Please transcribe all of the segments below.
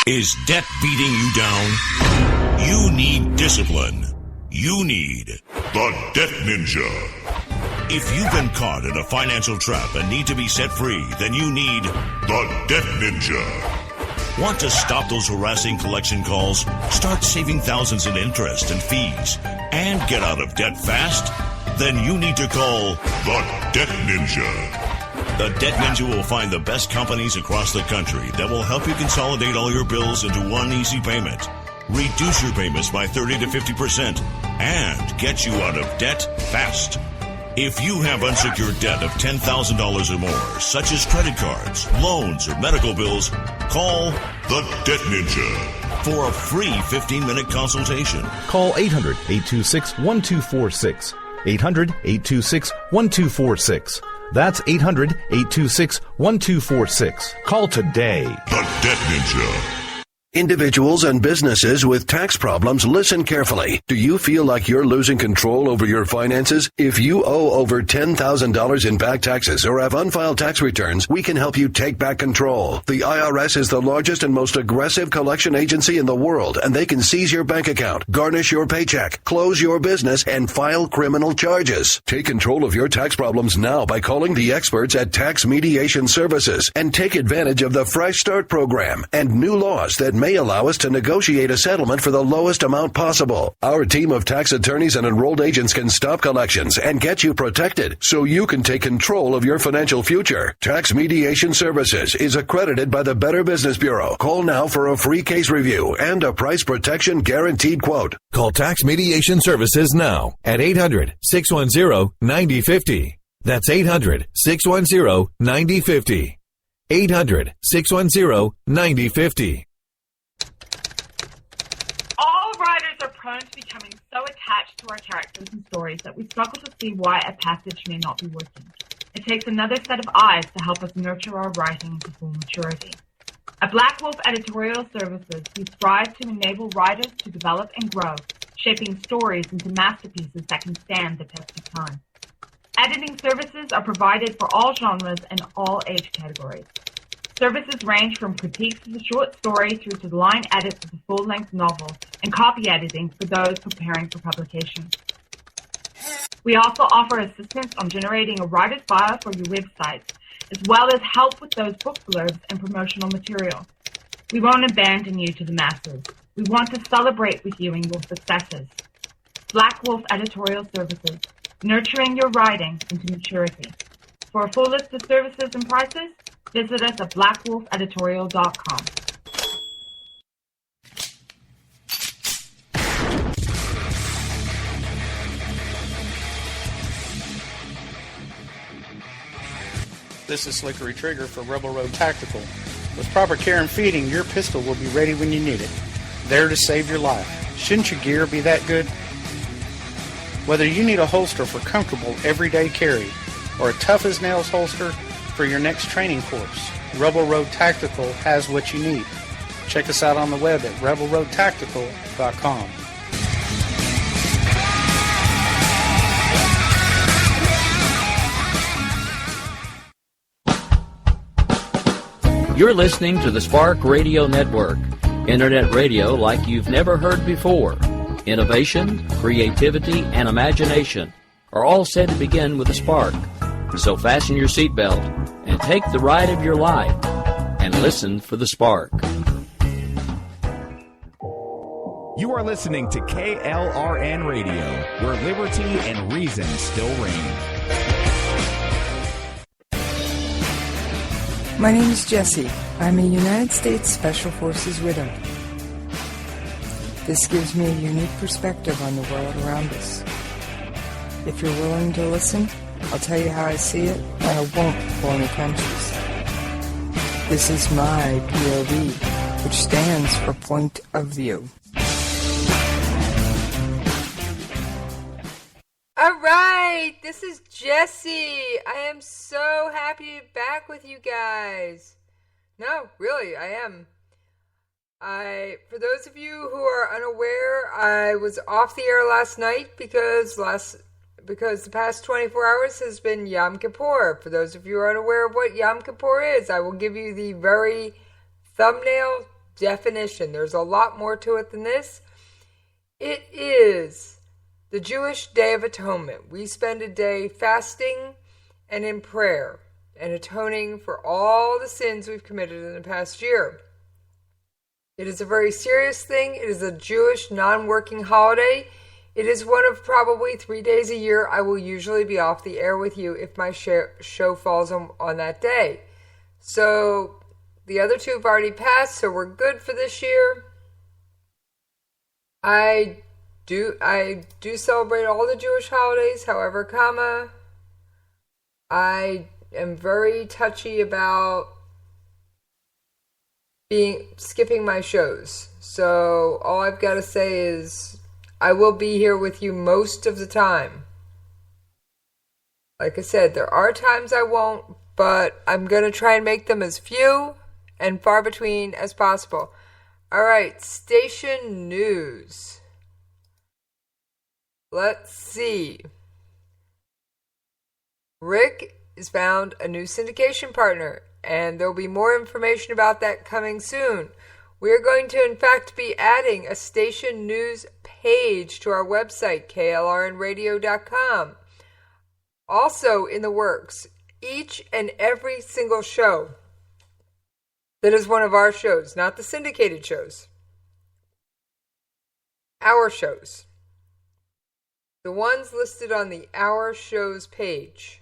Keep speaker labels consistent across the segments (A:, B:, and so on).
A: Is debt beating you down? You need discipline. You need the Debt Ninja. If you've been caught in a financial trap and need to be set free, then you need the Debt Ninja. Want to stop those harassing collection calls, start saving thousands in interest and fees, and get out of debt fast? Then you need to call the Debt Ninja. The Debt Ninja will find the best companies across the country that will help you consolidate all your bills into one easy payment, reduce your payments by 30 to 50%, and get you out of debt fast. If you have unsecured debt of $10,000 or more, such as credit cards, loans, or medical bills, call the Debt Ninja for a free 15-minute consultation.
B: Call 800-826-1246. 800-826-1246. That's 800-826-1246. Call today.
A: The Debt Ninja.
C: Individuals and businesses with tax problems, listen carefully. Do you feel like you're losing control over your finances? If you owe over $10,000 in back taxes or have unfiled tax returns, we can help you take back control. The IRS is the largest and most aggressive collection agency in the world, and they can seize your bank account, garnish your paycheck, close your business, and file criminal charges. Take control of your tax problems now by calling the experts at Tax Mediation Services and take advantage of the Fresh Start program and new laws that may allow us to negotiate a settlement for the lowest amount possible. Our team of tax attorneys and enrolled agents can stop collections and get you protected so you can take control of your financial future. Tax Mediation Services is accredited by the Better Business Bureau. Call now for a free case review and a price protection guaranteed quote.
D: Call Tax Mediation Services now at 800-610-9050. That's 800-610-9050. 800-610-9050.
E: All writers are prone to becoming so attached to our characters and stories that we struggle to see why a passage may not be working. It takes another set of eyes to help us nurture our writing to full maturity. At Black Wolf Editorial Services, we strive to enable writers to develop and grow, shaping stories into masterpieces that can stand the test of time. Editing services are provided for all genres and all age categories. Services range from critiques of the short story through to the line edits of the full-length novel and copy editing for those preparing for publication. We also offer assistance on generating a writer's bio for your website, as well as help with those book blurbs and promotional material. We won't abandon you to the masses. We want to celebrate with you in your successes. Black Wolf Editorial Services, nurturing your writing into maturity. For a full list of services and prices, visit us at blackwolfeditorial.com.
F: This is Slickery Trigger for Rebel Road Tactical. With proper care and feeding, your pistol will be ready when you need it. There to save your life. Shouldn't your gear be that good? Whether you need a holster for comfortable everyday carry or a tough-as-nails holster for your next training course, Rebel Road Tactical has what you need. Check us out on the web at rebelroadtactical.com.
G: You're listening to the Spark Radio Network, internet radio like you've never heard before. Innovation, creativity, and imagination are all said to begin with a spark. So fasten your seatbelt and take the ride of your life and listen for the spark.
H: You are listening to KLRN Radio, where liberty and reason still reign.
I: My name is Jessie. I'm a United States Special Forces widow. This gives me a unique perspective on the world around us. If you're willing to listen, I'll tell you how I see it, and I won't pull any punches. This is my POV, which stands for Point of View.
J: All right, this is Jessie. I am so happy to be back with you guys. No, really, I am. For those of you who are unaware, I was off the air last night because the past 24 hours has been Yom Kippur. For those of you who are unaware of what Yom Kippur is, I will give you the very thumbnail definition. There's a lot more to it than this. It is the Jewish Day of Atonement. We spend a day fasting and in prayer and atoning for all the sins we've committed in the past year. It is a very serious thing. It is a Jewish non-working holiday. It is one of probably 3 days a year I will usually be off the air with you if my show falls on that day. So the other two have already passed, so we're good for this year. I do celebrate all the Jewish holidays, however, I am very touchy about skipping my shows. So all I've got to say is I will be here with you most of the time. Like I said, there are times I won't, but I'm going to try and make them as few and far between as possible. All right, station news. Let's see. Rick has found a new syndication partner, and there'll be more information about that coming soon. We are going to, in fact, be adding a station news page to our website, KLRNRadio.com. Also in the works, each and every single show that is one of our shows, not the syndicated shows, our shows, the ones listed on the Our Shows page,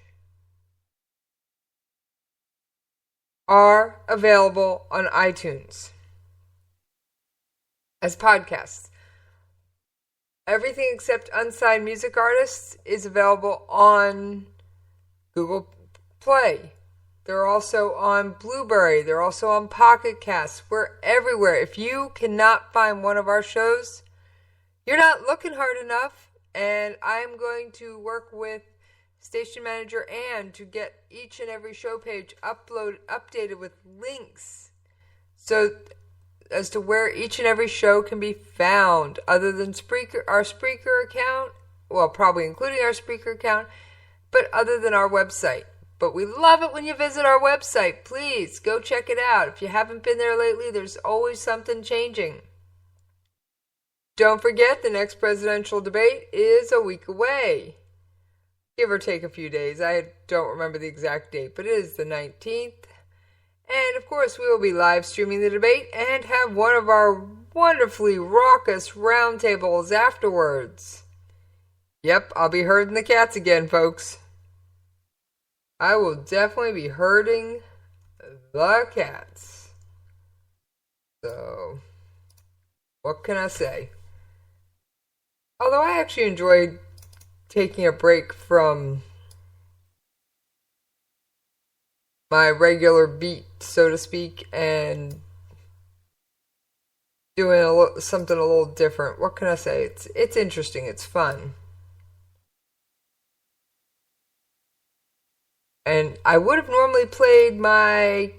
J: are available on iTunes as podcasts. Everything except unsigned music artists is available on Google Play. They're also on Blueberry. They're also on Pocket Casts. We're everywhere. If you cannot find one of our shows, you're not looking hard enough. And I'm going to work with Station Manager Ann to get each and every show page updated with links, so as to where each and every show can be found, other than our Spreaker account, well, probably including our Spreaker account, but other than our website. But we love it when you visit our website. Please go check it out. If you haven't been there lately, there's always something changing. Don't forget, the next presidential debate is a week away. Give or take a few days. I don't remember the exact date, but it is the 19th. And of course, we will be live streaming the debate and have one of our wonderfully raucous roundtables afterwards. Yep, I'll be herding the cats again, folks. I will definitely be herding the cats. So, what can I say? Although I actually enjoyed taking a break from my regular beat, so to speak, and doing something a little different. What can I say? It's interesting. It's fun. And I would have normally played my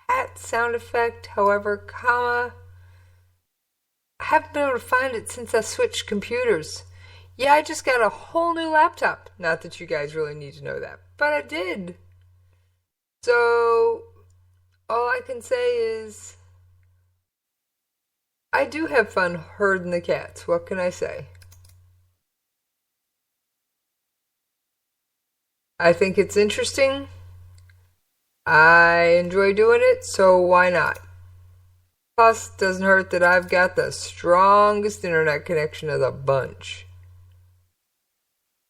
J: cat sound effect, however, I haven't been able to find it since I switched computers. Yeah, I just got a whole new laptop. Not that you guys really need to know that, but I did. So, all I can say is, I do have fun herding the cats. What can I say? I think it's interesting. I enjoy doing it, so why not? Plus, it doesn't hurt that I've got the strongest internet connection of the bunch.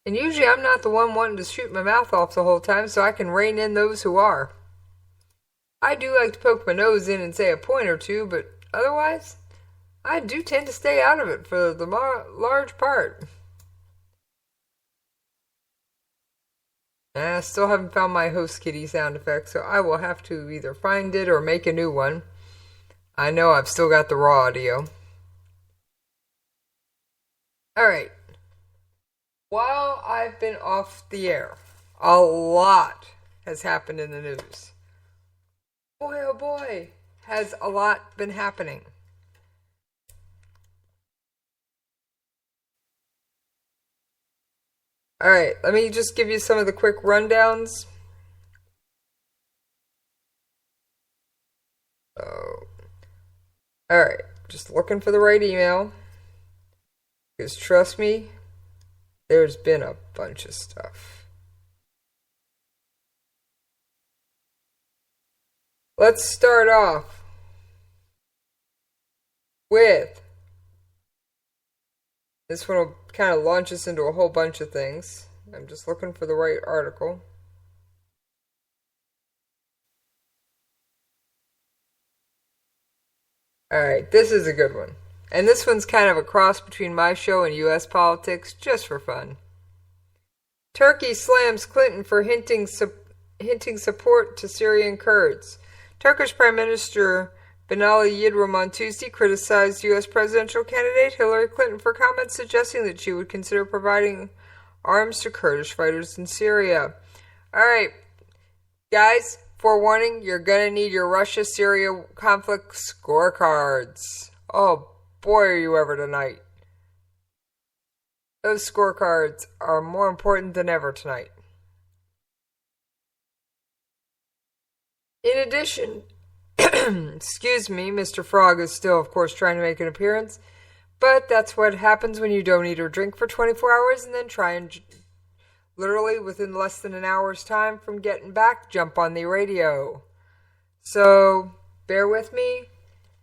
J: And usually I'm not the one wanting to shoot my mouth off the whole time, so I can rein in those who are. I do like to poke my nose in and say a point or two, but otherwise, I do tend to stay out of it for the large part. I still haven't found my host kitty sound effect, so I will have to either find it or make a new one. I know I've still got the raw audio. Alright. While I've been off the air, a lot has happened in the news. Boy, oh boy, has a lot been happening. Alright, let me just give you some of the quick rundowns. Alright, just looking for the right email. Because trust me, there's been a bunch of stuff. Let's start off with, this one will kind of launch us into a whole bunch of things. I'm just looking for the right article. Alright, this is a good one. And this one's kind of a cross between my show and U.S. politics, just for fun. Turkey slams Clinton for hinting support to Syrian Kurds. Turkish Prime Minister Binali Yildirim on Tuesday criticized U.S. presidential candidate Hillary Clinton for comments suggesting that she would consider providing arms to Kurdish fighters in Syria. Alright, guys, forewarning, you're gonna need your Russia-Syria conflict scorecards. Oh boy, are you ever tonight. Those scorecards are more important than ever tonight. In addition, excuse me, Mr. Frog is still, of course, trying to make an appearance, but that's what happens when you don't eat or drink for 24 hours and then try and, literally within less than an hour's time from getting back, jump on the radio. So, bear with me.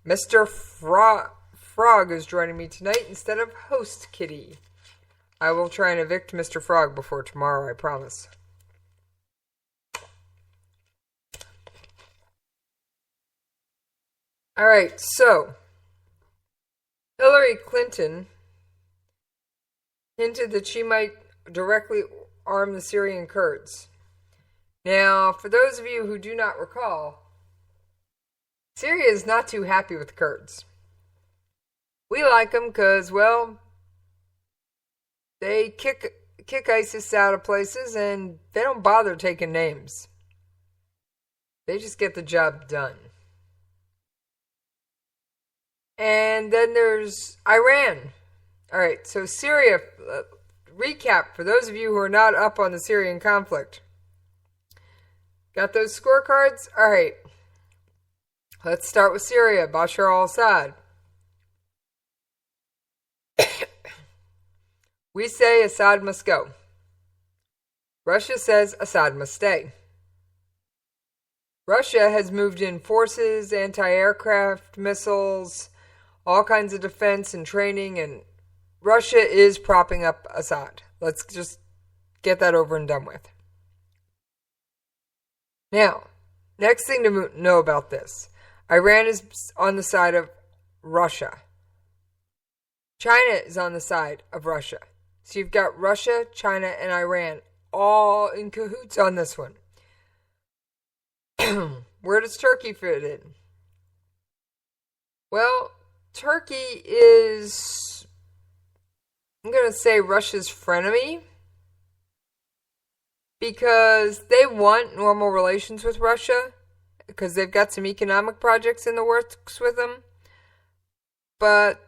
J: Mr. Frog is joining me tonight instead of host Kitty. I will try and evict Mr. Frog before tomorrow, I promise. Alright, so Hillary Clinton hinted that she might directly arm the Syrian Kurds. Now, for those of you who do not recall, Syria is not too happy with the Kurds. We like them because, well, they kick ISIS out of places and they don't bother taking names. They just get the job done. And then there's Iran. Alright, so Syria, recap for those of you who are not up on the Syrian conflict. Got those scorecards? Alright. Let's start with Syria, Bashar al-Assad. We say Assad must go. Russia says Assad must stay. Russia has moved in forces, anti-aircraft missiles, all kinds of defense and training, and Russia is propping up Assad. Let's just get that over and done with. Now, next thing to know about this. Iran is on the side of Russia. China is on the side of Russia. So you've got Russia, China, and Iran all in cahoots on this one. Where does Turkey fit in? Well, Turkey is, I'm going to say, Russia's frenemy, because they want normal relations with Russia, because they've got some economic projects in the works with them. But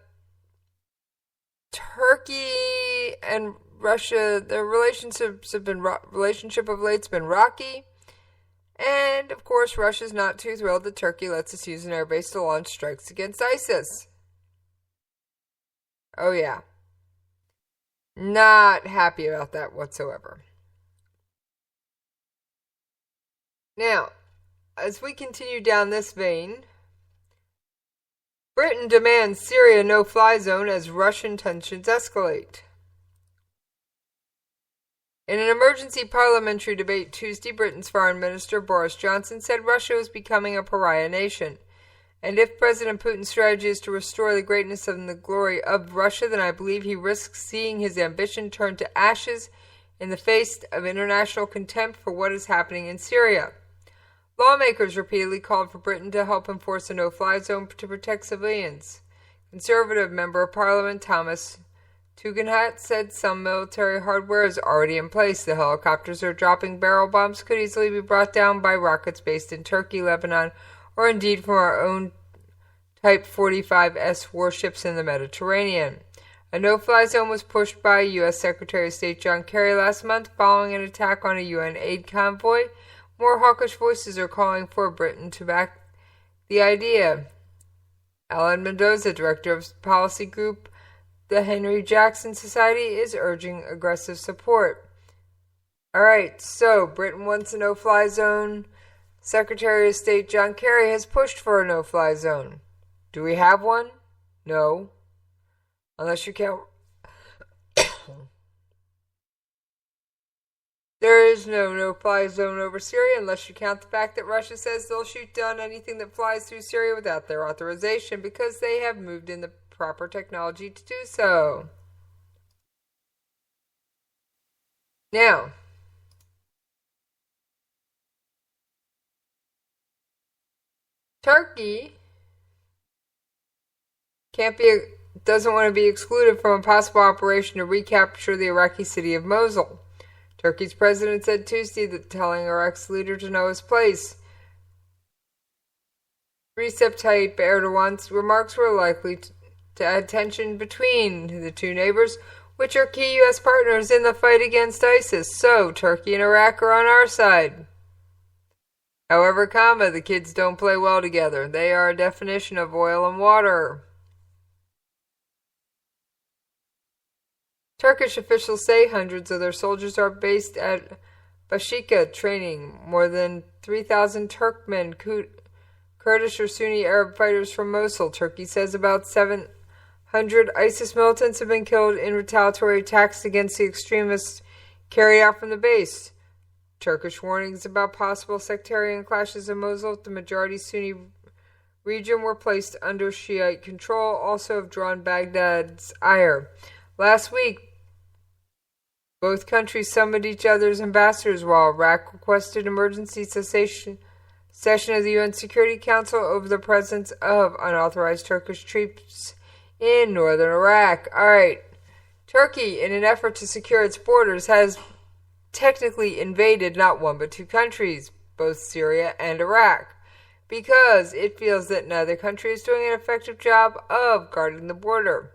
J: Turkey and Russia, their relationship of late's been rocky. And, of course, Russia's not too thrilled that Turkey lets us use an airbase to launch strikes against ISIS. Oh, yeah. Not happy about that whatsoever. Now, as we continue down this vein, Britain demands Syria no-fly zone as Russian tensions escalate. In an emergency parliamentary debate Tuesday, Britain's Foreign Minister Boris Johnson said Russia was becoming a pariah nation. And if President Putin's strategy is to restore the greatness and the glory of Russia, then I believe he risks seeing his ambition turn to ashes in the face of international contempt for what is happening in Syria. Lawmakers repeatedly called for Britain to help enforce a no-fly zone to protect civilians. Conservative Member of Parliament Thomas Tugendhat said some military hardware is already in place. The helicopters are dropping barrel bombs could easily be brought down by rockets based in Turkey, Lebanon, or indeed from our own Type 45S warships in the Mediterranean. A no-fly zone was pushed by U.S. Secretary of State John Kerry last month following an attack on a UN aid convoy. More hawkish voices are calling for Britain to back the idea. Alan Mendoza, director of policy group, the Henry Jackson Society, is urging aggressive support. Alright, so Britain wants a no-fly zone. Secretary of State John Kerry has pushed for a no-fly zone. Do we have one? No. Unless you count... There is no no-fly zone over Syria unless you count the fact that Russia says they'll shoot down anything that flies through Syria without their authorization because they have moved in the proper technology to do so. Now, Turkey doesn't want to be excluded from a possible operation to recapture the Iraqi city of Mosul. Turkey's president said Tuesday that telling Iraq's leader to know his place. Recep Tayyip Erdogan's remarks were likely to add tension between the two neighbors, which are key U.S. partners in the fight against ISIS. So, Turkey and Iraq are on our side. However, the kids don't play well together. They are a definition of oil and water. Turkish officials say hundreds of their soldiers are based at Bashika training more than 3,000 Turkmen, Kurdish or Sunni Arab fighters from Mosul. Turkey says about 700 ISIS militants have been killed in retaliatory attacks against the extremists carried out from the base. Turkish warnings about possible sectarian clashes in Mosul, the majority Sunni region, were placed under Shiite control, also have drawn Baghdad's ire. Last week, both countries summoned each other's ambassadors while Iraq requested emergency session of the UN Security Council over the presence of unauthorized Turkish troops in northern Iraq. Alright, Turkey, in an effort to secure its borders, has technically invaded not one but two countries, both Syria and Iraq, because it feels that neither country is doing an effective job of guarding the border.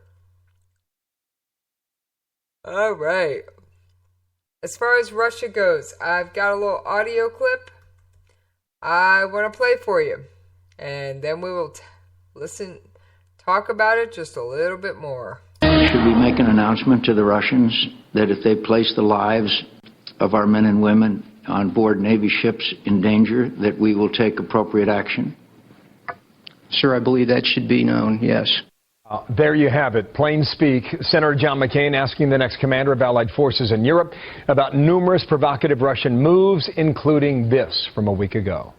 J: Alright. As far as Russia goes, I've got a little audio clip I want to play for you. And then we will talk about it just a little bit more.
K: Should we make an announcement to the Russians that if they place the lives of our men and women on board Navy ships in danger, that we will take appropriate action?
L: Sir, I believe that should be known, yes.
M: There you have it. Plain speak. Senator John McCain asking the next commander of Allied forces in Europe about numerous provocative Russian moves, including this from a week ago.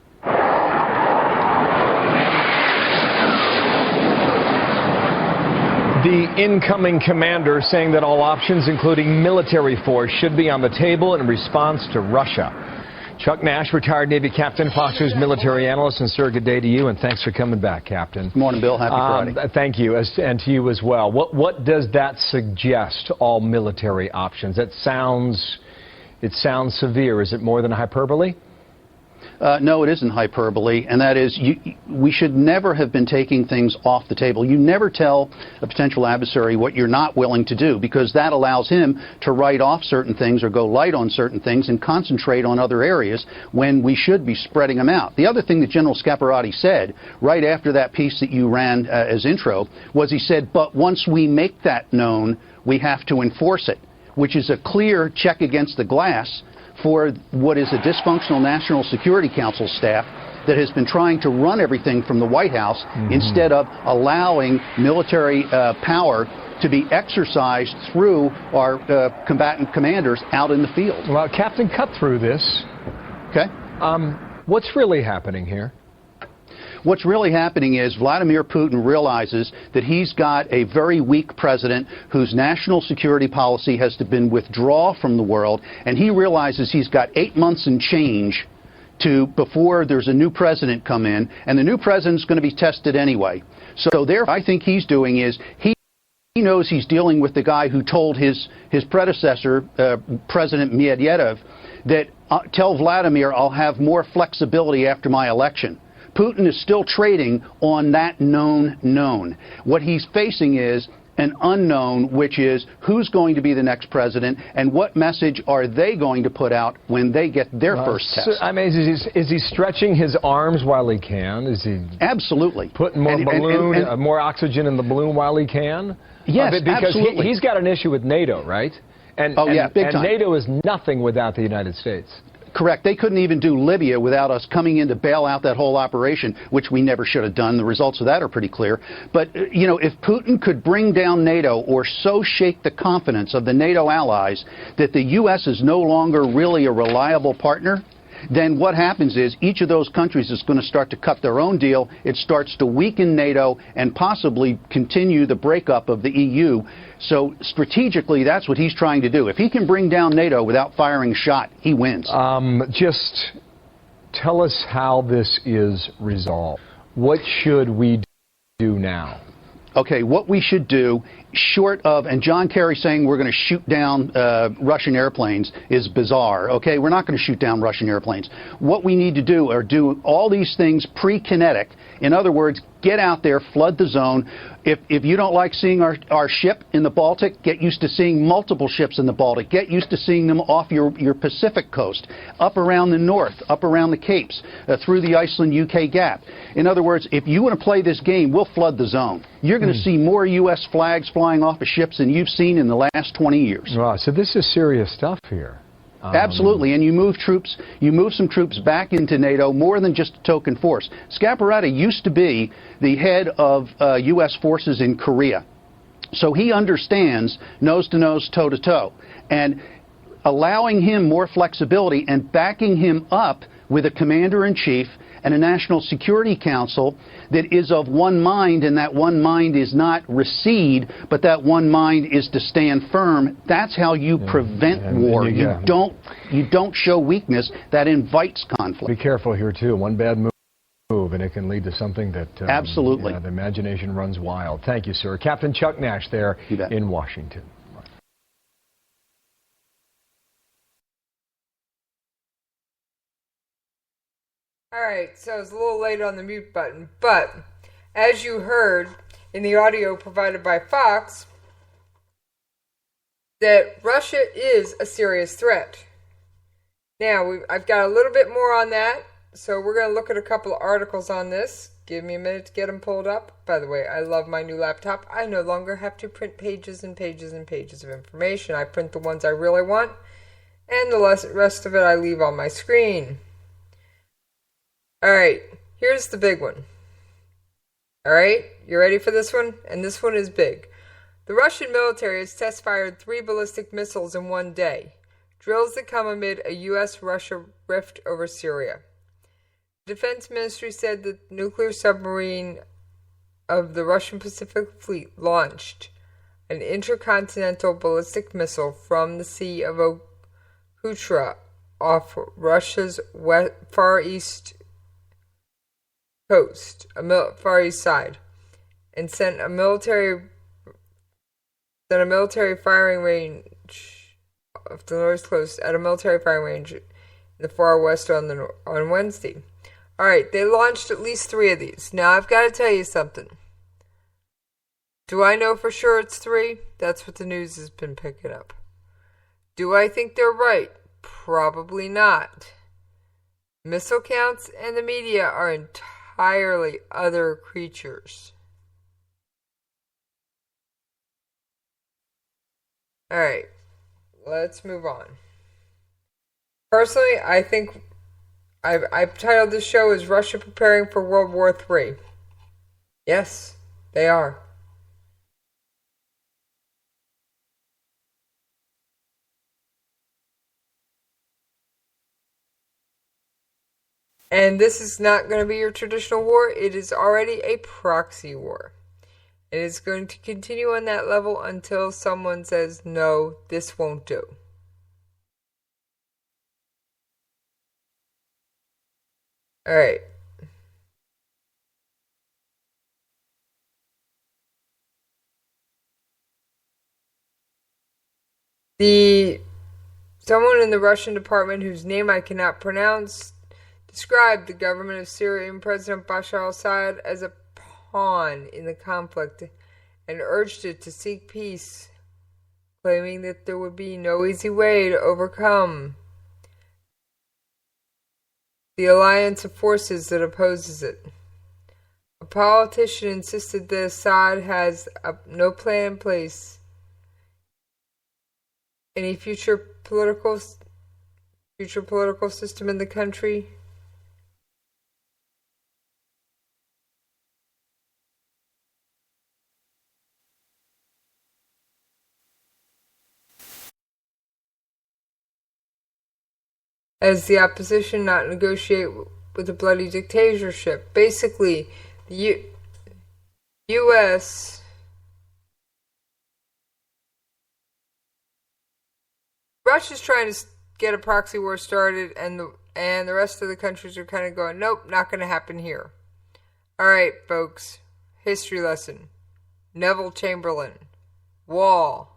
M: The incoming commander saying that all options, including military force, should be on the table in response to Russia. Chuck Nash, retired Navy captain, Fox News military analyst, and sir, good day to you, and thanks for coming back, Captain.
L: Good morning, Bill. Happy Friday.
M: Thank you, and to you as well. What does that suggest, all military options? It sounds severe. Is it more than a hyperbole?
L: No, it isn't hyperbole, and that is we should never have been taking things off the table. You never tell a potential adversary what you're not willing to do, because that allows him to write off certain things or go light on certain things and concentrate on other areas when we should be spreading them out. The other thing that General Scaparrotti said right after that piece that you ran as intro was he said, but once we make that known, we have to enforce it, which is a clear check against the glass for what is a dysfunctional National Security Council staff that has been trying to run everything from the White House instead of allowing military power to be exercised through our combatant commanders out in the field.
M: Well, Captain, cut through this.
L: Okay.
M: What's really happening here?
L: What's really happening is Vladimir Putin realizes that he's got a very weak president whose national security policy has been withdraw from the world, and he realizes he's got 8 months and change before there's a new president come in, and the new president's going to be tested anyway. So there, I think he's doing is he knows he's dealing with the guy who told his predecessor, President Medvedev, that tell Vladimir I'll have more flexibility after my election. Putin is still trading on that known. What he's facing is an unknown, which is who's going to be the next president and what message are they going to put out when they get their first test.
M: I mean, is he stretching his arms while he can? Is he
L: absolutely
M: putting more more oxygen in the balloon while he can?
L: Yes,
M: because
L: absolutely.
M: He's got an issue with NATO, right? And
L: big time.
M: NATO is nothing without the United States.
L: Correct. They couldn't even do Libya without us coming in to bail out that whole operation, which we never should have done. The results of that are pretty clear. But, if Putin could bring down NATO or so shake the confidence of the NATO allies that the U.S. is no longer really a reliable partner, then what happens is each of those countries is going to start to cut their own deal. It starts to weaken NATO and possibly continue the breakup of the EU. So strategically, that's what he's trying to do. If he can bring down NATO without firing a shot, he wins.
M: Just tell us how this is resolved. What should we do now?
L: Okay, what we should do, short of, and John Kerry saying we're going to shoot down Russian airplanes is bizarre. Okay, we're not going to shoot down Russian airplanes. What we need to do are do all these things pre-kinetic. In other words, get out there, flood the zone. If you don't like seeing our ship in the Baltic, get used to seeing multiple ships in the Baltic. Get used to seeing them off your Pacific coast, up around the north, up around the Capes, through the Iceland-UK gap. In other words, if you want to play this game, we'll flood the zone. You're going to see more U.S. flags flying off of ships than you've seen in the last 20 years.
M: Wow, so this is serious stuff here.
L: Absolutely, and you move some troops back into NATO, more than just a token force. Scaparrotti used to be the head of U.S. forces in Korea, so he understands nose-to-nose, toe-to-toe, and allowing him more flexibility and backing him up with a commander-in-chief and a National Security Council that is of one mind, and that one mind is not recede, but that one mind is to stand firm. That's how you prevent war. You don't show weakness. That invites conflict.
M: Be careful here, too. One bad move, and it can lead to something that
L: absolutely
M: the imagination runs wild. Thank you, sir. Captain Chuck Nash there in Washington.
J: Alright, so I was a little late on the mute button, but as you heard in the audio provided by Fox, that Russia is a serious threat. Now, I've got a little bit more on that, so we're going to look at a couple of articles on this. Give me a minute to get them pulled up. By the way, I love my new laptop. I no longer have to print pages and pages and pages of information. I print the ones I really want, and the rest of it I leave on my screen. Alright, here's the big one. Alright, you ready for this one? And this one is big. The Russian military has test-fired 3 ballistic missiles in one day. Drills that come amid a U.S.-Russia rift over Syria. The Defense Ministry said that the nuclear submarine of the Russian Pacific Fleet launched an intercontinental ballistic missile from the Sea of Okhotsk off Russia's far east coast, far east side, and sent a military firing range of the north coast at a military firing range in the far west on Wednesday. All right, they launched at least 3 of these. Now I've got to tell you something. Do I know for sure it's 3? That's what the news has been picking up. Do I think they're right? Probably not. Missile counts and the media are entirely other creatures. Alright, let's move on. Personally, I think I've titled this show as Russia Preparing for World War III. Yes, they are. And this is not going to be your traditional war. It is already a proxy war. It is going to continue on that level until someone says, no, this won't do. Alright. Someone in the Russian department whose name I cannot pronounce described the government of Syrian President Bashar al-Assad as a pawn in the conflict and urged it to seek peace, claiming that there would be no easy way to overcome the alliance of forces that opposes it. A politician insisted that Assad has no plan in place. Any future political system in the country as the opposition not negotiate with a bloody dictatorship. Basically, the U.S. Russia's trying to get a proxy war started, and the rest of the countries are kind of going, nope, not going to happen here. All right, folks, history lesson. Neville Chamberlain, Wall.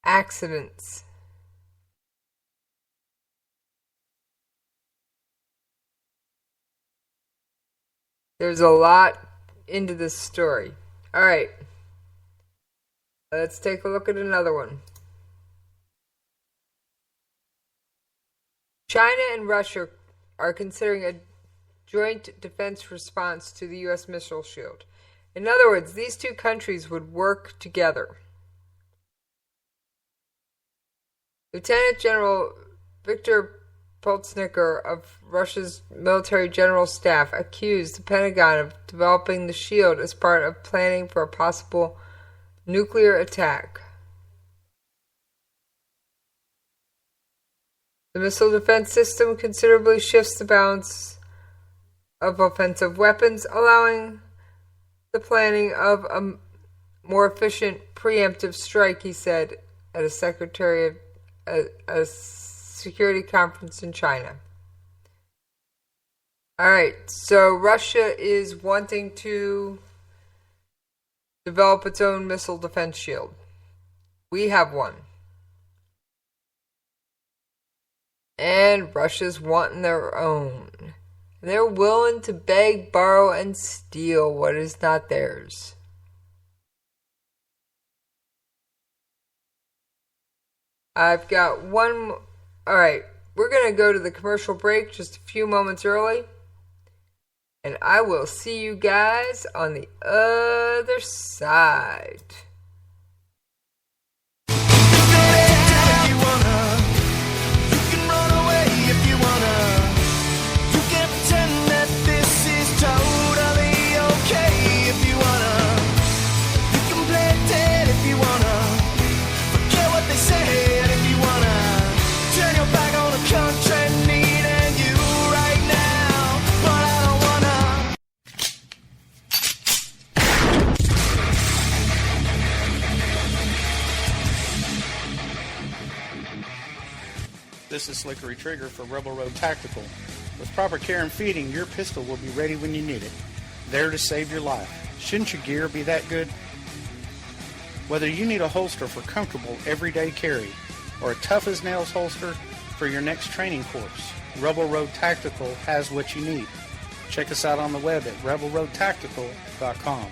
J: Accidents. There's a lot into this story. All right. Let's take a look at another one. China and Russia are considering a joint defense response to the U.S. missile shield. In other words, these two countries would work together. Lieutenant General Viktor Poltsniker of Russia's military general staff accused the Pentagon of developing the shield as part of planning for a possible nuclear attack. The missile defense system considerably shifts the balance of offensive weapons, allowing the planning of a more efficient preemptive strike, he said at a security conference in China. Alright, so Russia is wanting to develop its own missile defense shield. We have one. And Russia's wanting their own. And they're willing to beg, borrow, and steal what is not theirs. I've got one. Alright, we're going to go to the commercial break just a few moments early. And I will see you guys on the other side.
F: This is Slickery Trigger for Rebel Road Tactical. With proper care and feeding, your pistol will be ready when you need it. There to save your life. Shouldn't your gear be that good? Whether you need a holster for comfortable everyday carry or a tough-as-nails holster for your next training course, Rebel Road Tactical has what you need. Check us out on the web at rebelroadtactical.com.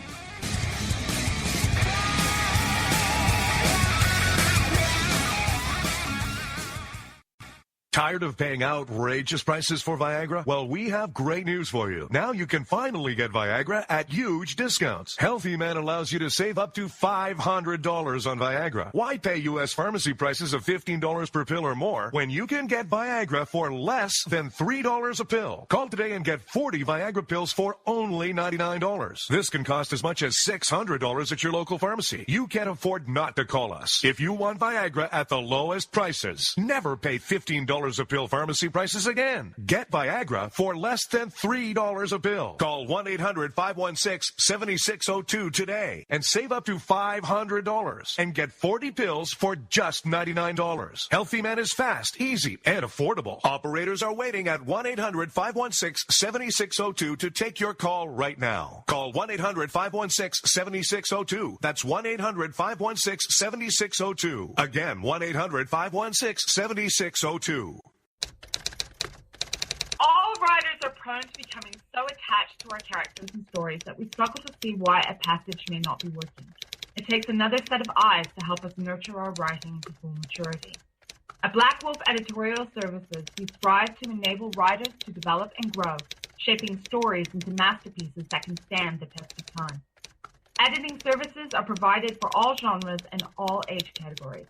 N: Tired of paying outrageous prices for Viagra? Well, we have great news for you. Now you can finally get Viagra at huge discounts. Healthy Man allows you to save up to $500 on Viagra. Why pay U.S. pharmacy prices of $15 per pill or more when you can get Viagra for less than $3 a pill? Call today and get 40 Viagra pills for only $99. This can cost as much as $600 at your local pharmacy. You can't afford not to call us. If you want Viagra at the lowest prices, never pay $15 a pill pharmacy prices again. Get Viagra for less than $3 a pill. Call 1-800-516-7602 today and save up to $500 and get 40 pills for just $99. Healthy Man is fast, easy, and affordable. Operators are waiting at 1-800-516-7602 to take your call right now. Call 1-800-516-7602. That's 1-800-516-7602. Again, 1-800-516-7602.
E: All riders are prone to becoming so attached to our characters and stories that we struggle to see why a passage may not be working. It takes another set of eyes to help us nurture our writing to full maturity. At Black Wolf Editorial Services, we strive to enable writers to develop and grow, shaping stories into masterpieces that can stand the test of time. Editing services are provided for all genres and all age categories.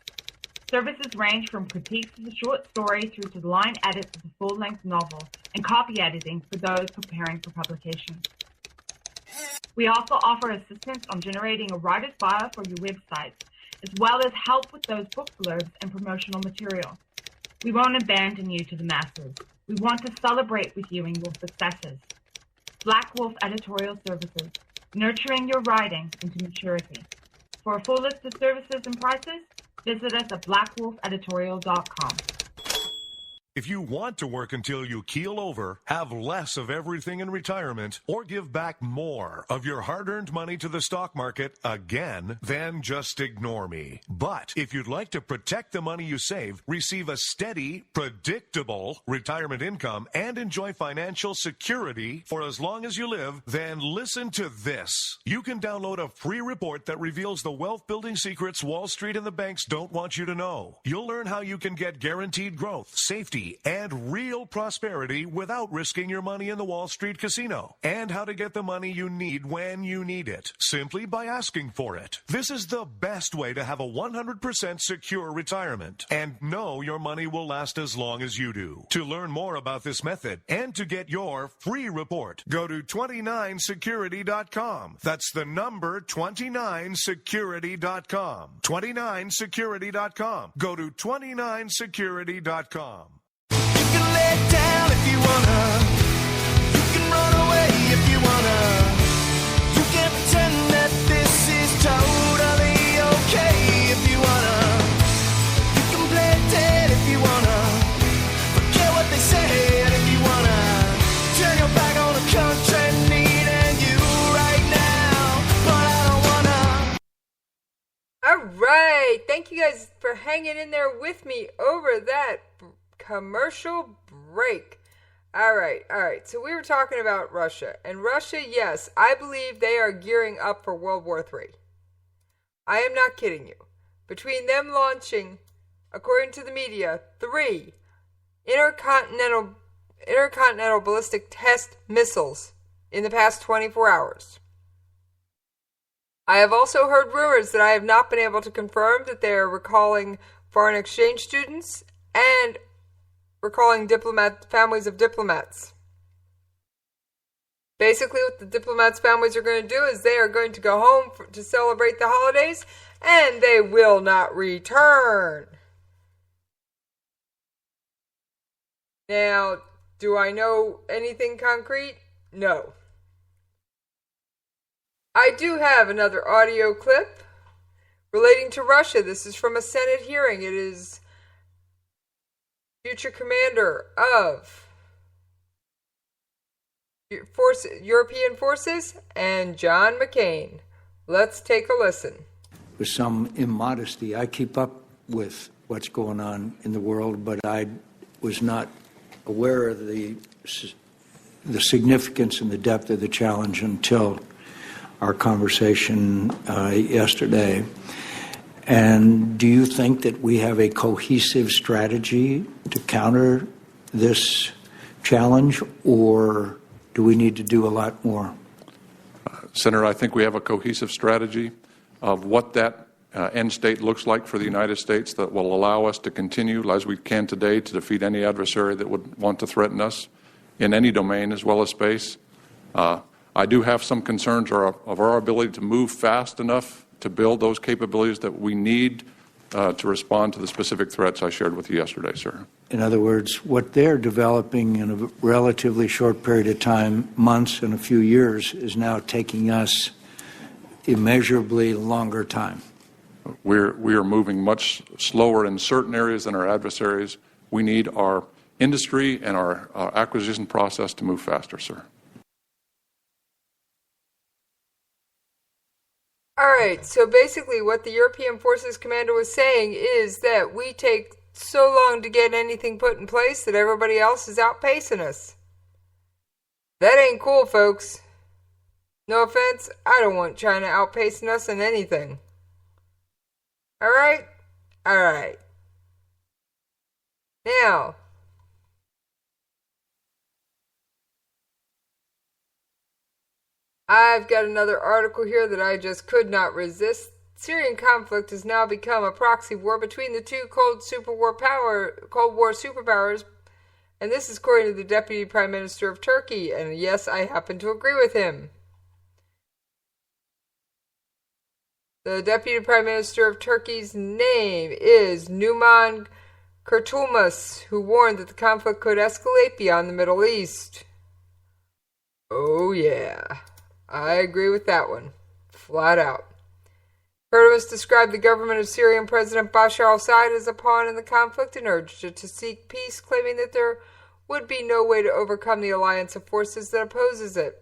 E: Services range from critiques of the short story through to the line edits of the full-length novel and copy editing for those preparing for publication. We also offer assistance on generating a writer's bio for your websites, as well as help with those book blurbs and promotional material. We won't abandon you to the masses. We want to celebrate with you in your successes. Black Wolf Editorial Services, nurturing your writing into maturity. For a full list of services and prices, visit us at blackwolfeditorial.com.
N: If you want to work until you keel over, have less of everything in retirement, or give back more of your hard-earned money to the stock market again, then just ignore me. But if you'd like to protect the money you save, receive a steady, predictable retirement income, and enjoy financial security for as long as you live, then listen to this. You can download a free report that reveals the wealth-building secrets Wall Street and the banks don't want you to know. You'll learn how you can get guaranteed growth, safety, and real prosperity without risking your money in the Wall Street casino, and how to get the money you need when you need it, simply by asking for it. This is the best way to have a 100% secure retirement and know your money will last as long as you do. To learn more about this method and to get your free report, go to 29security.com. That's the number 29security.com. 29security.com. Go to 29security.com.
O: Lay down if you wanna. You can run away if you wanna. You can pretend that this is totally okay if you wanna. You can play dead if you wanna. Forget what they said if you wanna. Turn your back on the country needing you right now, but I don't wanna.
J: Alright, thank you guys for hanging in there with me over that commercial break. All right. So we were talking about Russia. And Russia, yes, I believe they are gearing up for World War III. I am not kidding you. Between them launching, according to the media, 3 intercontinental ballistic test missiles in the past 24 hours. I have also heard rumors that I have not been able to confirm that they are recalling foreign exchange students and recalling families of diplomats. Basically, what the diplomats' families are going to do is they are going to go home to celebrate the holidays, and they will not return. Now, do I know anything concrete? No. I do have another audio clip relating to Russia. This is from a Senate hearing. It is future commander of European forces and John McCain. Let's take a listen.
K: With some immodesty, I keep up with what's going on in the world, but I was not aware of the significance and the depth of the challenge until our conversation yesterday. And do you think that we have a cohesive strategy to counter this challenge, or do we need to do a lot more?
P: Senator, I think we have a cohesive strategy of what that end state looks like for the United States that will allow us to continue, as we can today, to defeat any adversary that would want to threaten us in any domain as well as space. I do have some concerns of our ability to move fast enough to build those capabilities that we need to respond to the specific threats I shared with you yesterday, sir.
K: In other words, what they're developing in a relatively short period of time, months and a few years, is now taking us immeasurably longer time.
P: We are moving much slower in certain areas than our adversaries. We need our industry and our acquisition process to move faster, sir.
J: All right, so basically what the European Forces Commander was saying is that we take so long to get anything put in place that everybody else is outpacing us. That ain't cool, folks. No offense, I don't want China outpacing us in anything. Alright? Alright. Now, I've got another article here that I just could not resist. Syrian conflict has now become a proxy war between the two Cold War superpowers, and this is according to the Deputy Prime Minister of Turkey, and yes, I happen to agree with him. The Deputy Prime Minister of Turkey's name is Numan Kurtulmus, who warned that the conflict could escalate beyond the Middle East. Oh yeah, I agree with that one, flat out. Kurtulmus described the government of Syrian President Bashar al-Assad as a pawn in the conflict and urged it to seek peace, claiming that there would be no way to overcome the alliance of forces that opposes it.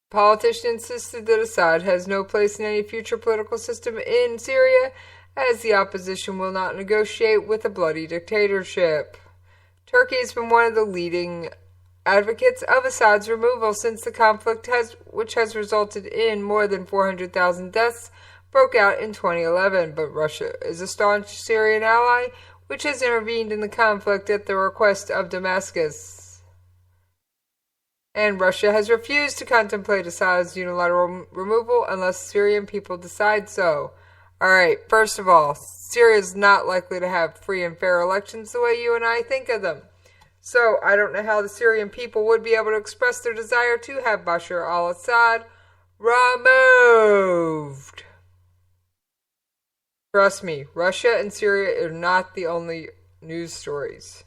J: The politician insisted that Assad has no place in any future political system in Syria, as the opposition will not negotiate with a bloody dictatorship. Turkey has been one of the leading advocates of Assad's removal since the conflict, which has resulted in more than 400,000 deaths, broke out in 2011. But Russia is a staunch Syrian ally, which has intervened in the conflict at the request of Damascus. And Russia has refused to contemplate Assad's unilateral removal unless Syrian people decide so. Alright, first of all, Syria is not likely to have free and fair elections the way you and I think of them. So, I don't know how the Syrian people would be able to express their desire to have Bashar al-Assad removed. Trust me, Russia and Syria are not the only news stories.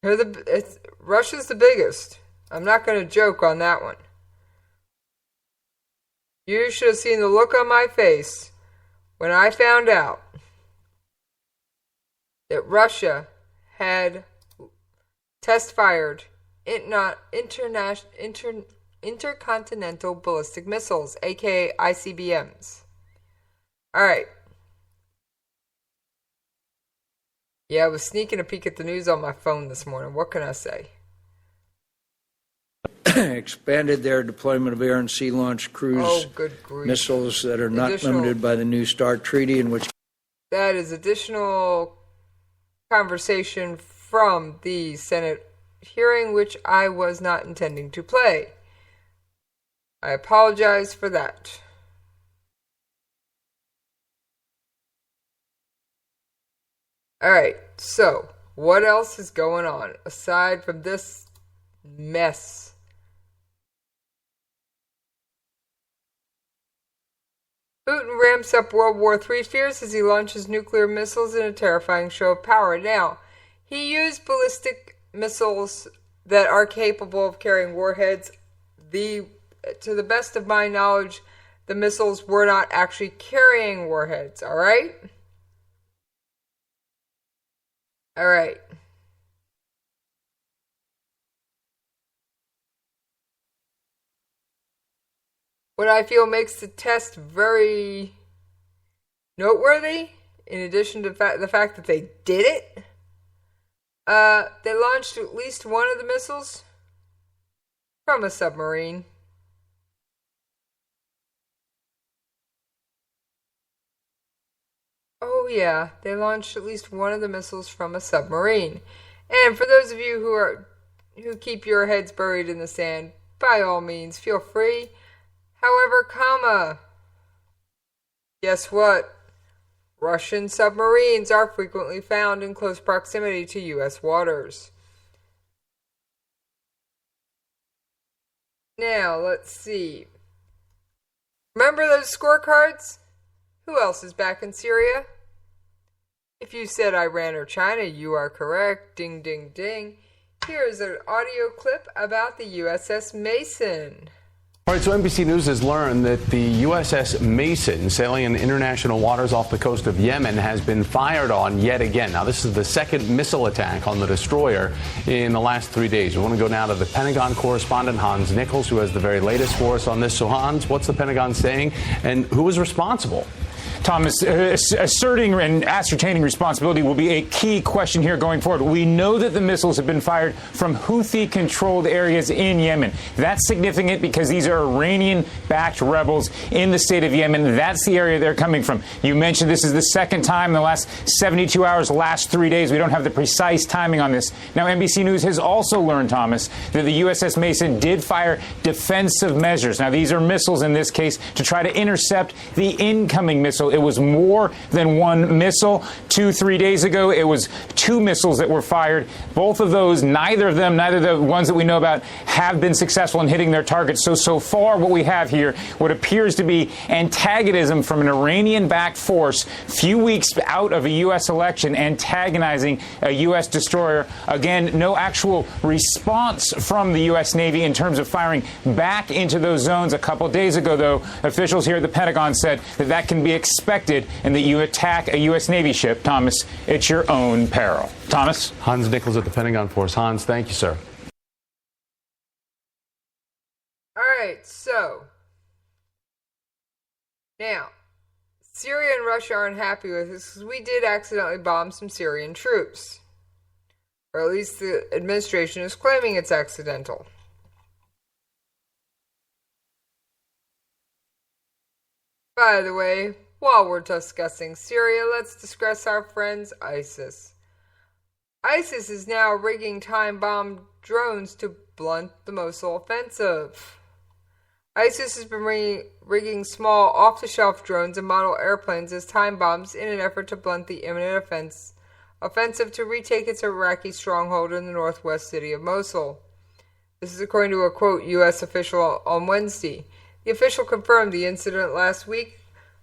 J: Russia's the biggest. I'm not going to joke on that one. You should have seen the look on my face when I found out that Russia had test-fired intercontinental ballistic missiles, aka ICBMs. Alright. Yeah, I was sneaking a peek at the news on my phone this morning. What can I say?
K: Expanded their deployment of air and sea launch cruise missiles that are not limited by the New START treaty, in which
J: that is additional conversation from the Senate hearing, which I was not intending to play. I apologize for that. Alright, so what else is going on aside from this mess? Putin ramps up World War III fears as he launches nuclear missiles in a terrifying show of power. Now, he used ballistic missiles that are capable of carrying warheads. To the best of my knowledge, the missiles were not actually carrying warheads, alright? Alright. What I feel makes the test very noteworthy, in addition to the fact that they did it, they launched at least one of the missiles from a submarine. Oh yeah, they launched at least one of the missiles from a submarine. And for those of you who keep your heads buried in the sand, by all means, feel free. However, guess what? Russian submarines are frequently found in close proximity to U.S. waters. Now, let's see. Remember those scorecards? Who else is back in Syria? If you said Iran or China, you are correct. Ding, ding, ding. Here's an audio clip about the USS Mason.
Q: All right, so NBC News has learned that the USS Mason, sailing in international waters off the coast of Yemen, has been fired on yet again. Now, this is the second missile attack on the destroyer in the last 3 days. We want to go now to the Pentagon correspondent, Hans Nichols, who has the very latest for us on this. So, Hans, what's the Pentagon saying, and who is responsible?
R: Thomas, asserting and ascertaining responsibility will be a key question here going forward. We know that the missiles have been fired from Houthi-controlled areas in Yemen. That's significant because these are Iranian-backed rebels in the state of Yemen. That's the area they're coming from. You mentioned this is the second time in the last 72 hours, last 3 days. We don't have the precise timing on this. Now, NBC News has also learned, Thomas, that the USS Mason did fire defensive measures. Now, these are missiles in this case to try to intercept the incoming missile. It was more than one missile. 2-3 days ago, it was 2 missiles that were fired. Both of those, neither the ones that we know about, have been successful in hitting their targets. So far, what we have here, what appears to be antagonism from an Iranian-backed force, few weeks out of a U.S. election, antagonizing a U.S. destroyer. Again, no actual response from the U.S. Navy in terms of firing back into those zones. A couple days ago, though, officials here at the Pentagon said that can be expected and that you attack a U.S. Navy ship. Thomas, it's your own peril. Thomas?
Q: Hans Nichols at the Pentagon Force. Hans, thank you, sir.
J: All right, so now Syria and Russia aren't happy with this because we did accidentally bomb some Syrian troops. Or at least the administration is claiming it's accidental. By the way, while we're discussing Syria, let's discuss our friends ISIS. ISIS is now rigging time-bomb drones to blunt the Mosul offensive. ISIS has been rigging small, off-the-shelf drones and model airplanes as time bombs in an effort to blunt the imminent offensive to retake its Iraqi stronghold in the northwest city of Mosul. This is according to a, quote, U.S. official on Wednesday. The official confirmed the incident last week,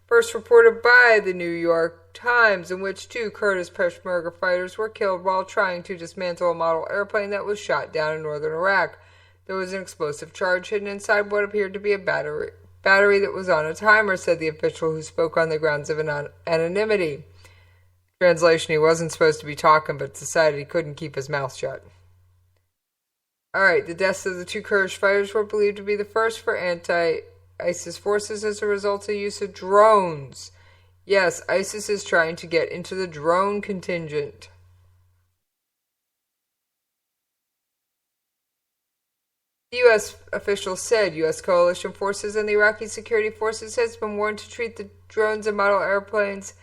J: first reported by the New York Times, in which 2 Kurdish Peshmerga fighters were killed while trying to dismantle a model airplane that was shot down in northern Iraq. There was an explosive charge hidden inside what appeared to be a battery that was on a timer, said the official who spoke on the grounds of anonymity. Translation, he wasn't supposed to be talking, but decided he couldn't keep his mouth shut. Alright, the deaths of the 2 Kurdish fighters were believed to be the first for anti-ISIS forces as a result of the use of drones. Yes, ISIS is trying to get into the drone contingent. The U.S. official said U.S. coalition forces and the Iraqi security forces has been warned to treat the drones and model airplanes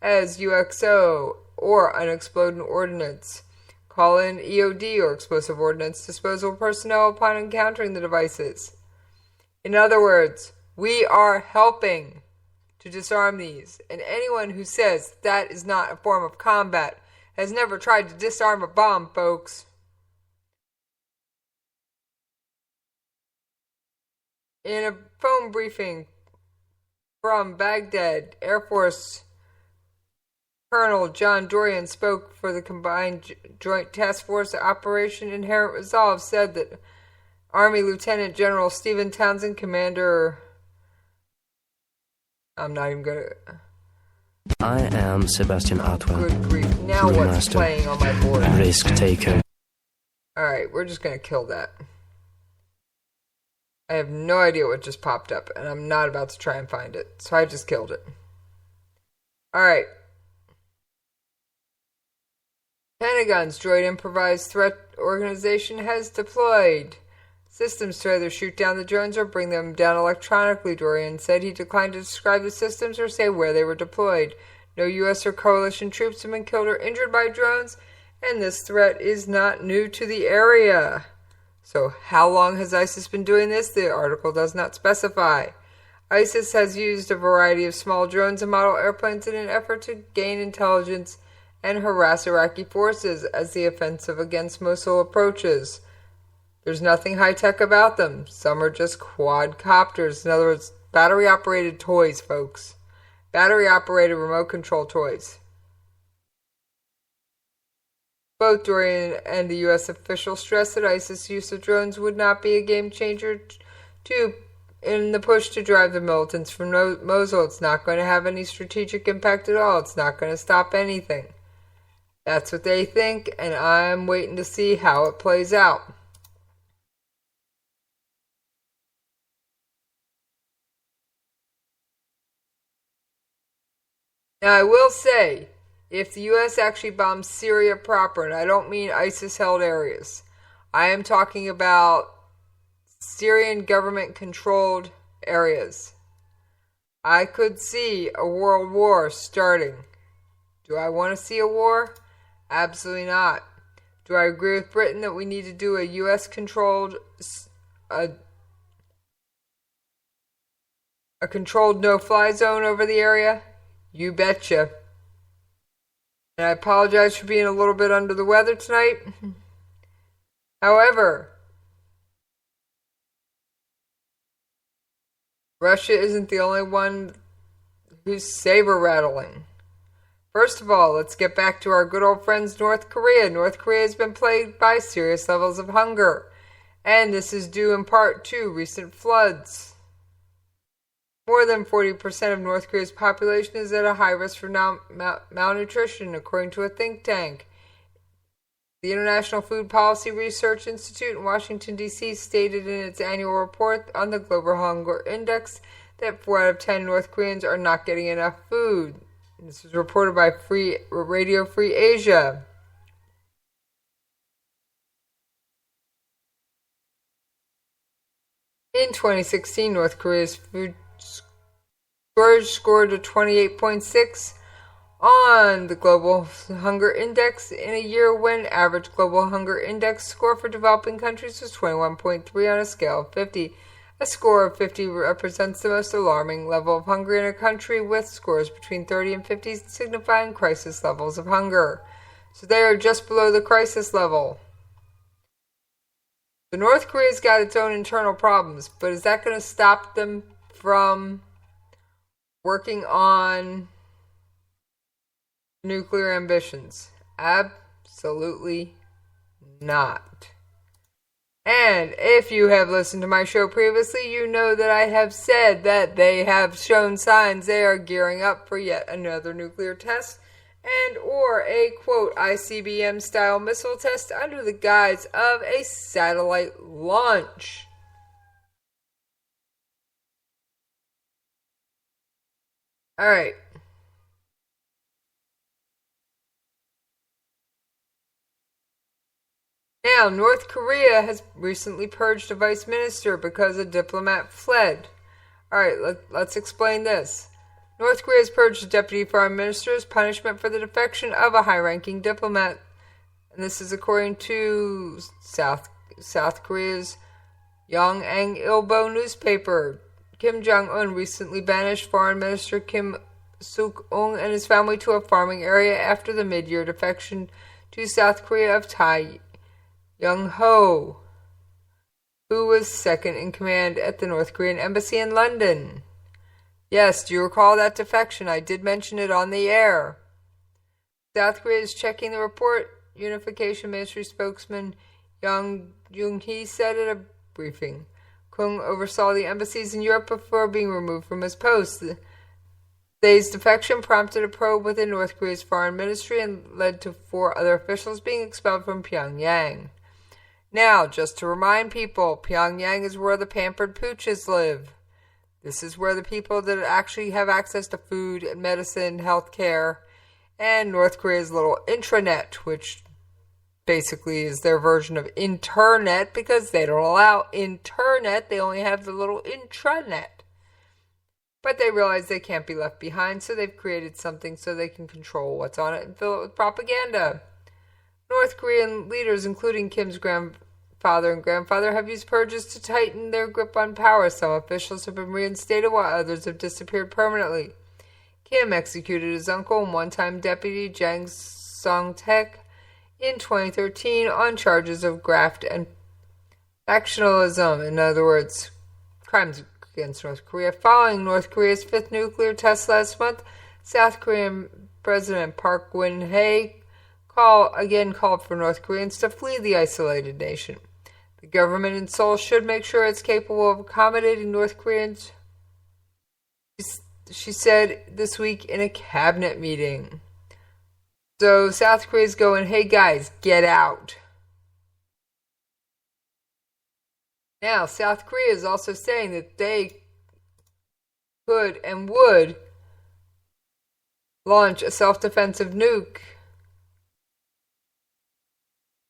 J: as UXO, or unexploded ordnance. Call in EOD, or explosive ordnance disposal personnel upon encountering the devices. In other words, we are helping to disarm these, and anyone who says that is not a form of combat has never tried to disarm a bomb, folks. In a phone briefing from Baghdad, Air Force Colonel John Dorian spoke for the Combined Joint Task Force Operation Inherent Resolve, said that Army Lieutenant General Stephen Townsend, Commander... I'm not even going to...
S: I am Sebastian Atwell.
J: Good grief. Now what's playing on my board?
S: Risk taker.
J: Alright, we're just going to kill that. I have no idea what just popped up, and I'm not about to try and find it, so I just killed it. Alright. Pentagon's Droid Improvised Threat Organization has deployed systems to either shoot down the drones or bring them down electronically, Dorian said. He declined to describe the systems or say where they were deployed. No U.S. or coalition troops have been killed or injured by drones, and this threat is not new to the area. So how long has ISIS been doing this? The article does not specify. ISIS has used a variety of small drones and model airplanes in an effort to gain intelligence and harass Iraqi forces as the offensive against Mosul approaches. There's nothing high-tech about them. Some are just quadcopters. In other words, battery-operated toys, folks. Battery-operated remote control toys. Both Dorian and the U.S. official stressed that ISIS' use of drones would not be a game-changer in the push to drive the militants from Mosul. It's not going to have any strategic impact at all. It's not going to stop anything. That's what they think, and I'm waiting to see how it plays out. Now, I will say, if the U.S. actually bombs Syria proper, and I don't mean ISIS-held areas, I am talking about Syrian government-controlled areas, I could see a world war starting. Do I want to see a war? Absolutely not. Do I agree with Britain that we need to do a U.S.-controlled, a controlled no-fly zone over the area? You betcha. And I apologize for being a little bit under the weather tonight. However, Russia isn't the only one who's saber-rattling. First of all, let's get back to our good old friends North Korea. North Korea has been plagued by serious levels of hunger, and this is due in part to recent floods. More than 40% of North Korea's population is at a high risk for malnutrition, according to a think tank. The International Food Policy Research Institute in Washington, D.C. stated in its annual report on the Global Hunger Index that 4 out of 10 North Koreans are not getting enough food. This was reported by Radio Free Asia. In 2016, North Korea's food storage scored a 28.6 on the Global Hunger Index in a year when average Global Hunger Index score for developing countries was 21.3 on a scale of 50. A score of 50 represents the most alarming level of hunger in a country, with scores between 30 and 50 signifying crisis levels of hunger. So they are just below the crisis level. So North Korea's got its own internal problems, but is that going to stop them from working on nuclear ambitions? Absolutely not. And if you have listened to my show previously, you know that I have said that they have shown signs they are gearing up for yet another nuclear test and or a, quote, ICBM-style missile test under the guise of a satellite launch. All right. Now, North Korea has recently purged a vice minister because a diplomat fled. Alright, let's explain this. North Korea has purged a deputy foreign minister as punishment for the defection of a high-ranking diplomat. And this is according to South Korea's Yongang Ilbo newspaper. Kim Jong-un recently banished Foreign Minister Kim Suk-ung and his family to a farming area after the mid-year defection to South Korea of Tai Young-ho, who was second in command at the North Korean embassy in London. Yes, do you recall that defection? I did mention it on the air. South Korea is checking the report, Unification Ministry spokesman Yang Jung-hee said at a briefing. Kung oversaw the embassies in Europe before being removed from his post. Today's defection prompted a probe within North Korea's foreign ministry and led to 4 other officials being expelled from Pyongyang. Now, just to remind people, Pyongyang is where the pampered pooches live. This is where the people that actually have access to food and medicine, health care, and North Korea's little intranet, which basically is their version of internet because they don't allow internet, they only have the little intranet. But they realize they can't be left behind, so they've created something so they can control what's on it and fill it with propaganda. North Korean leaders, including Kim's grandfather and grandfather, have used purges to tighten their grip on power. Some officials have been reinstated while others have disappeared permanently. Kim executed his uncle and one-time deputy Jang Song-taek in 2013 on charges of graft and factionalism, in other words, crimes against North Korea. Following North Korea's 5th nuclear test last month, South Korean President Park Geun-hye called for North Koreans to flee the isolated nation. The government in Seoul should make sure it's capable of accommodating North Koreans, she said this week in a cabinet meeting. So South Korea's going, hey guys, get out. Now, South Korea is also saying that they could and would launch a self-defensive nuke.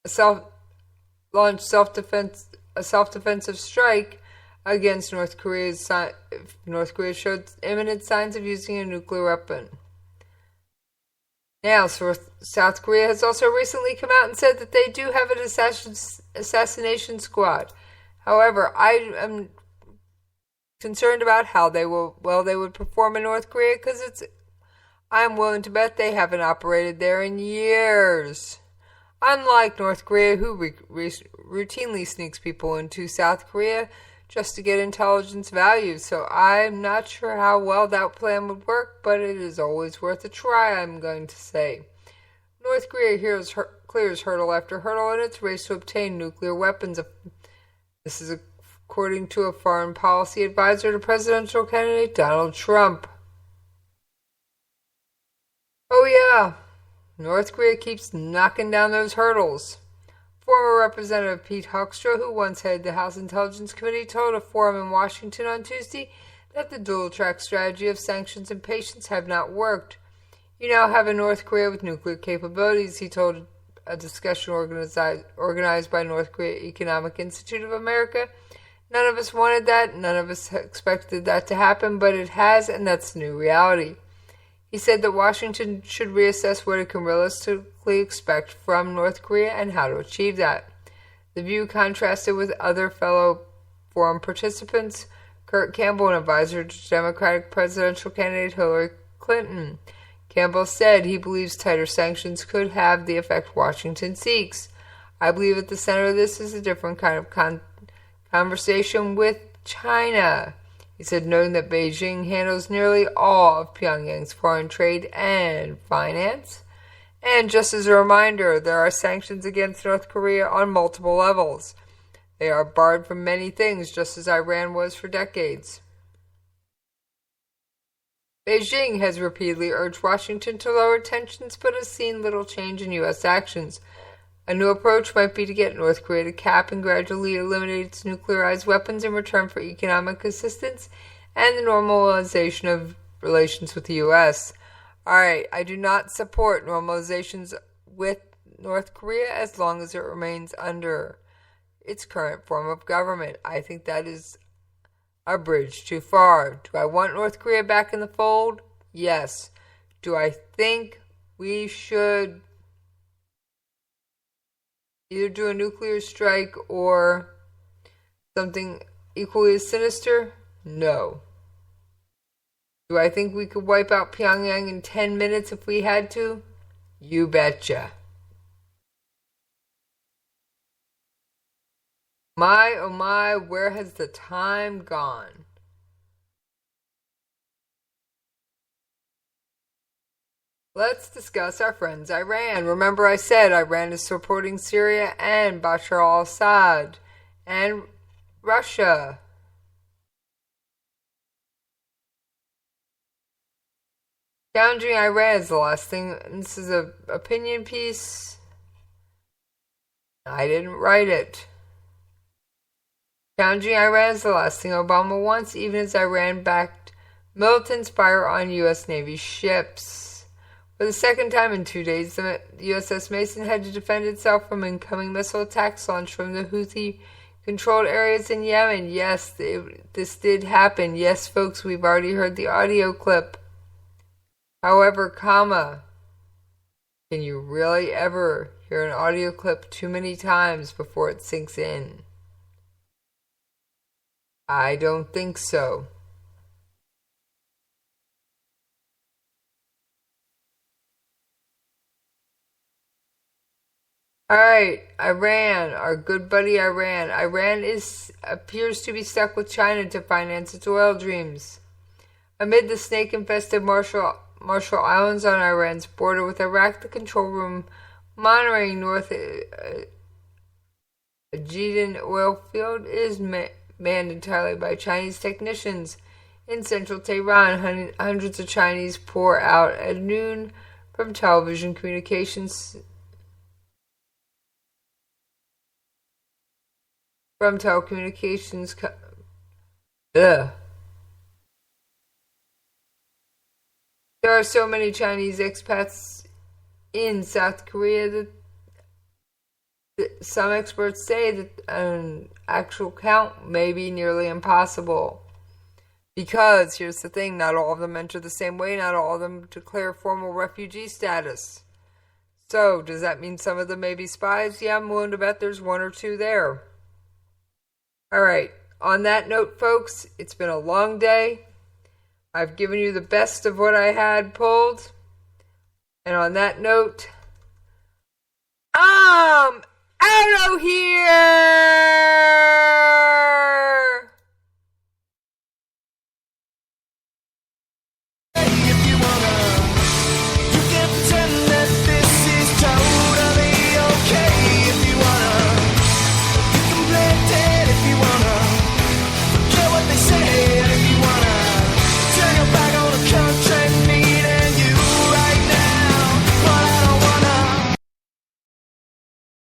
J: A self-defensive strike against North Korea if North Korea showed imminent signs of using a nuclear weapon. Now, South Korea has also recently come out and said that they do have an assassination squad. However, I am concerned about how they would perform in North Korea, because I'm willing to bet they haven't operated there in years. Unlike North Korea, who routinely sneaks people into South Korea just to get intelligence value. So I'm not sure how well that plan would work, but it is always worth a try, I'm going to say. North Korea clears hurdle after hurdle in its race to obtain nuclear weapons. This is according to a foreign policy advisor to presidential candidate Donald Trump. Oh yeah, North Korea keeps knocking down those hurdles. Former Representative Pete Hoekstra, who once headed the House Intelligence Committee, told a forum in Washington on Tuesday that the dual-track strategy of sanctions and patience have not worked. You now have a North Korea with nuclear capabilities, he told a discussion organized by North Korea Economic Institute of America. None of us wanted that, none of us expected that to happen, but it has, and that's the new reality. He said that Washington should reassess what it can realistically expect from North Korea and how to achieve that. The view contrasted with other fellow forum participants, Kurt Campbell, an advisor to Democratic presidential candidate Hillary Clinton. Campbell said he believes tighter sanctions could have the effect Washington seeks. I believe at the center of this is a different kind of conversation with China. He said, noting that Beijing handles nearly all of Pyongyang's foreign trade and finance. And just as a reminder, there are sanctions against North Korea on multiple levels. They are barred from many things, just as Iran was for decades. Beijing has repeatedly urged Washington to lower tensions, but has seen little change in U.S. actions. A new approach might be to get North Korea to cap and gradually eliminate its nuclearized weapons in return for economic assistance and the normalization of relations with the U.S. Alright, I do not support normalizations with North Korea as long as it remains under its current form of government. I think that is a bridge too far. Do I want North Korea back in the fold? Yes. Do I think we should either do a nuclear strike or something equally as sinister? No. Do I think we could wipe out Pyongyang in 10 minutes if we had to? You betcha. My, oh my, where has the time gone? Let's discuss our friends Iran. Remember I said Iran is supporting Syria and Bashar al-Assad and Russia. Challenging Iran is the last thing. This is an opinion piece. I didn't write it. Challenging Iran is the last thing Obama wants, even as Iran-backed militants fire on U.S. Navy ships. For the second time in 2 days, the USS Mason had to defend itself from incoming missile attacks launched from the Houthi-controlled areas in Yemen. Yes, this did happen. Yes, folks, we've already heard the audio clip. However, can you really ever hear an audio clip too many times before it sinks in? I don't think so. Alright, Iran, our good buddy Iran. Iran appears to be stuck with China to finance its oil dreams. Amid the snake-infested Marshall Islands on Iran's border with Iraq, the control room monitoring North Ajedan oil field is manned entirely by Chinese technicians. In central Tehran, hundreds of Chinese pour out at noon from telecommunications companies. 2 there are so many Chinese expats in South Korea that some experts say that an actual count may be nearly impossible. Because, here's the thing, not all of them enter the same way, not all of them declare formal refugee status. So, does that mean some of them may be spies? Yeah, I'm willing to bet there's one or two there. Alright, on that note, folks, it's been a long day. I've given you the best of what I had pulled. And on that note, I'm out of here!